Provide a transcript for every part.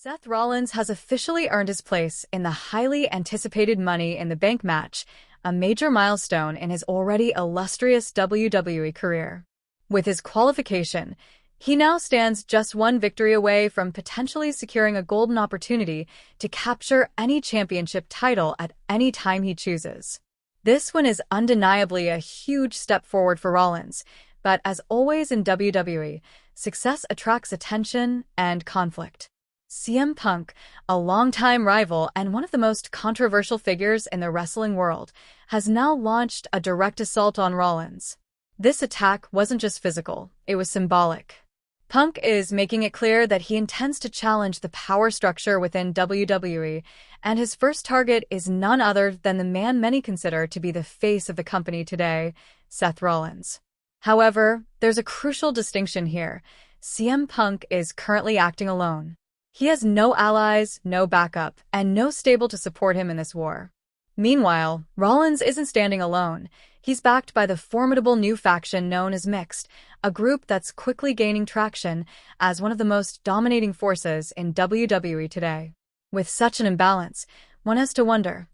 Seth Rollins has officially earned his place in the highly anticipated Money in the Bank match, a major milestone in his already illustrious WWE career. With his qualification, he now stands just one victory away from potentially securing a golden opportunity to capture any championship title at any time he chooses. This one is undeniably a huge step forward for Rollins, but as always in WWE, success attracts attention and conflict. CM Punk, a longtime rival and one of the most controversial figures in the wrestling world, has now launched a direct assault on Rollins. This attack wasn't just physical, it was symbolic. Punk is making it clear that he intends to challenge the power structure within WWE, and his first target is none other than the man many consider to be the face of the company today, Seth Rollins. However, there's a crucial distinction here. CM Punk is currently acting alone. He has no allies, no backup, and no stable to support him in this war. Meanwhile, Rollins isn't standing alone. He's backed by the formidable new faction known as Mixed, a group that's quickly gaining traction as one of the most dominating forces in WWE today. With such an imbalance, one has to wonder,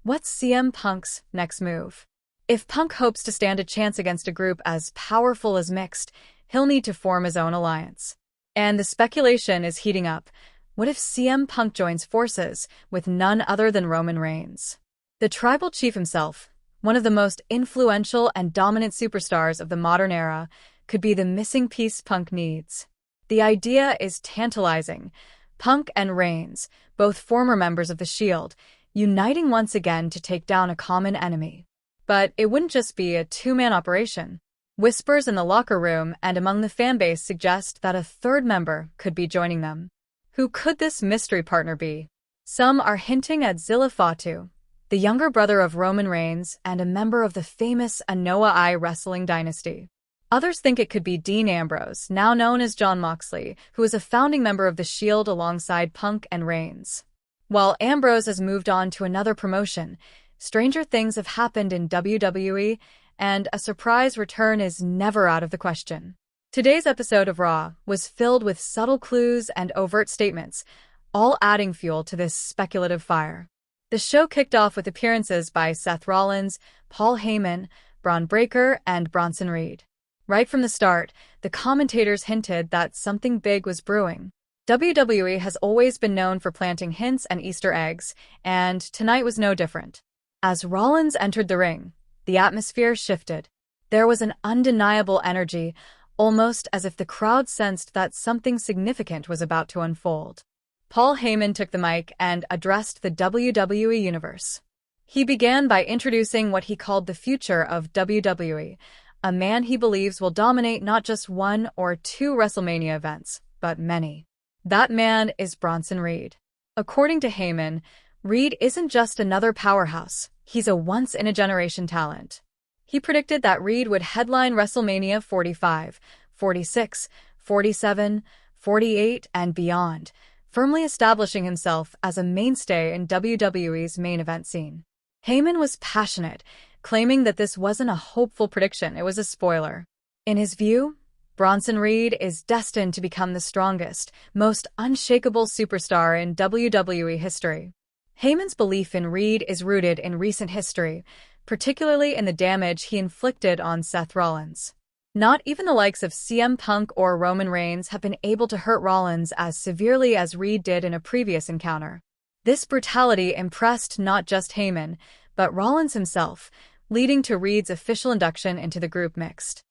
what's CM Punk's next move? If Punk hopes to stand a chance against a group as powerful as Mixed, he'll need to form his own alliance. And the speculation is heating up. What if CM Punk joins forces with none other than Roman Reigns? The tribal chief himself, one of the most influential and dominant superstars of the modern era, could be the missing piece Punk needs. The idea is tantalizing. Punk and Reigns, both former members of the Shield, uniting once again to take down a common enemy. But it wouldn't just be a two-man operation. Whispers in the locker room and among the fanbase suggest that a third member could be joining them. Who could this mystery partner be? Some are hinting at Zilla Fatu, the younger brother of Roman Reigns and a member of the famous Anoa'i wrestling dynasty. Others think it could be Dean Ambrose, now known as Jon Moxley, who is a founding member of the Shield alongside Punk and Reigns. While Ambrose has moved on to another promotion, stranger things have happened in WWE, and a surprise return is never out of the question. Today's episode of Raw was filled with subtle clues and overt statements, all adding fuel to this speculative fire. The show kicked off with appearances by Seth Rollins, Paul Heyman, Braun Breaker, and Bronson Reed. Right from the start, the commentators hinted that something big was brewing. WWE has always been known for planting hints and Easter eggs, and tonight was no different. As Rollins entered the ring, the atmosphere shifted. There was an undeniable energy, almost as if the crowd sensed that something significant was about to unfold. Paul Heyman took the mic and addressed the WWE Universe. He began by introducing what he called the future of WWE, a man he believes will dominate not just one or two WrestleMania events, but many. That man is Bronson Reed. According to Heyman, Reed isn't just another powerhouse, he's a once-in-a-generation talent. He predicted that Reed would headline WrestleMania 45, 46, 47, 48, and beyond, firmly establishing himself as a mainstay in WWE's main event scene. Heyman was passionate, claiming that this wasn't a hopeful prediction, it was a spoiler. In his view, Bronson Reed is destined to become the strongest, most unshakable superstar in WWE history. Heyman's belief in Reed is rooted in recent history, particularly in the damage he inflicted on Seth Rollins. Not even the likes of CM Punk or Roman Reigns have been able to hurt Rollins as severely as Reed did in a previous encounter. This brutality impressed not just Heyman, but Rollins himself, leading to Reed's official induction into the group Mixed.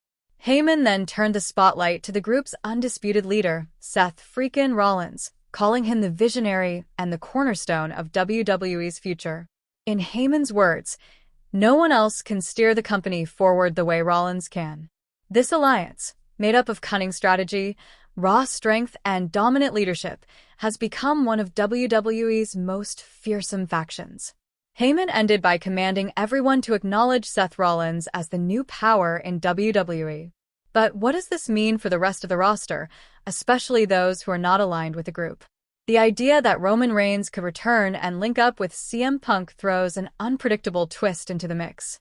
Heyman then turned the spotlight to the group's undisputed leader, Seth freakin' Rollins, calling him the visionary and the cornerstone of WWE's future. In Heyman's words, no one else can steer the company forward the way Rollins can. This alliance, made up of cunning strategy, raw strength, and dominant leadership, has become one of WWE's most fearsome factions. Heyman ended by commanding everyone to acknowledge Seth Rollins as the new power in WWE. But what does this mean for the rest of the roster, especially those who are not aligned with the group? The idea that Roman Reigns could return and link up with CM Punk throws an unpredictable twist into the mix.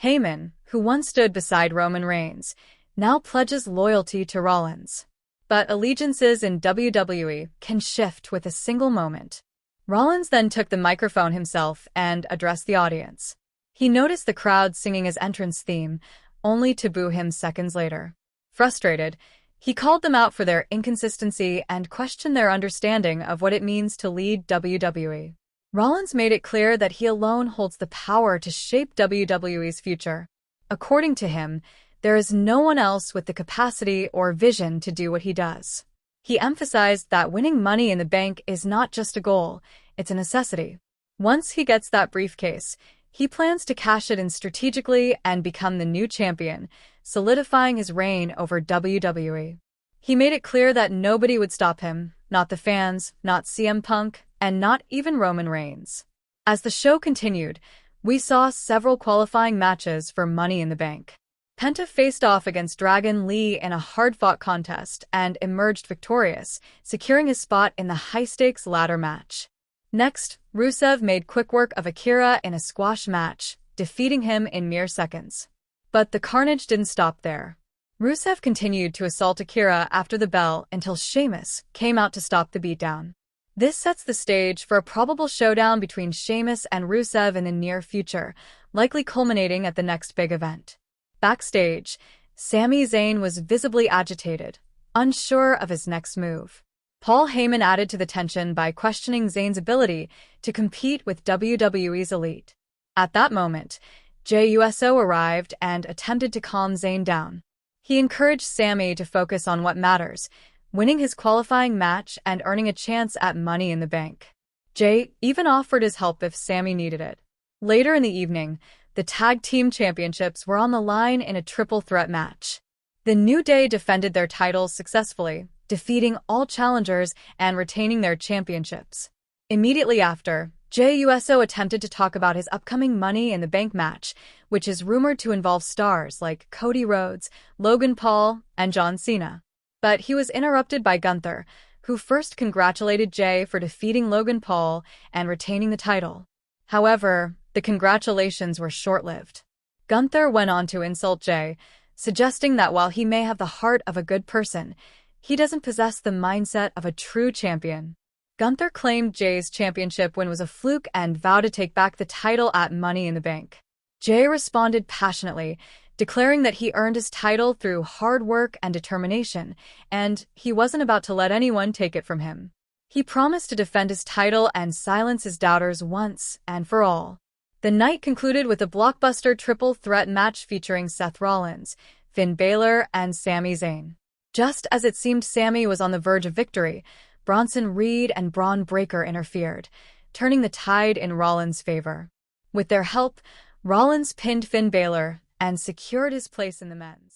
Heyman, who once stood beside Roman Reigns, now pledges loyalty to Rollins. But allegiances in WWE can shift with a single moment. Rollins then took the microphone himself and addressed the audience. He noticed the crowd singing his entrance theme, only to boo him seconds later. Frustrated, he called them out for their inconsistency and questioned their understanding of what it means to lead WWE. Rollins made it clear that he alone holds the power to shape WWE's future. According to him, there is no one else with the capacity or vision to do what he does. He emphasized that winning Money in the Bank is not just a goal, it's a necessity. Once he gets that briefcase, he plans to cash it in strategically and become the new champion, solidifying his reign over WWE. He made it clear that nobody would stop him, not the fans, not CM Punk, and not even Roman Reigns. As the show continued, we saw several qualifying matches for Money in the Bank. Penta faced off against Dragon Lee in a hard-fought contest and emerged victorious, securing his spot in the high-stakes ladder match. Next, Rusev made quick work of Akira in a squash match, defeating him in mere seconds. But the carnage didn't stop there. Rusev continued to assault Akira after the bell until Sheamus came out to stop the beatdown. This sets the stage for a probable showdown between Sheamus and Rusev in the near future, likely culminating at the next big event. Backstage, Sami Zayn was visibly agitated, unsure of his next move. Paul Heyman added to the tension by questioning Zayn's ability to compete with WWE's elite. At that moment, Jey Uso arrived and attempted to calm Zayn down. He encouraged Sami to focus on what matters, winning his qualifying match and earning a chance at Money in the Bank. Jey even offered his help if Sami needed it. Later in the evening, the Tag Team Championships were on the line in a triple threat match. The New Day defended their titles successfully, defeating all challengers and retaining their championships. Immediately after, Jey Uso attempted to talk about his upcoming Money in the Bank match, which is rumored to involve stars like Cody Rhodes, Logan Paul, and John Cena. But he was interrupted by Gunther, who first congratulated Jey for defeating Logan Paul and retaining the title. However, the congratulations were short-lived. Gunther went on to insult Jey, suggesting that while he may have the heart of a good person, he doesn't possess the mindset of a true champion. Gunther claimed Jey's championship win was a fluke and vowed to take back the title at Money in the Bank. Jey responded passionately, declaring that he earned his title through hard work and determination, and he wasn't about to let anyone take it from him. He promised to defend his title and silence his doubters once and for all. The night concluded with a blockbuster triple threat match featuring Seth Rollins, Finn Balor, and Sami Zayn. Just as it seemed Sami was on the verge of victory, Bronson Reed and Braun Breaker interfered, turning the tide in Rollins' favor. With their help, Rollins pinned Finn Balor and secured his place in the men's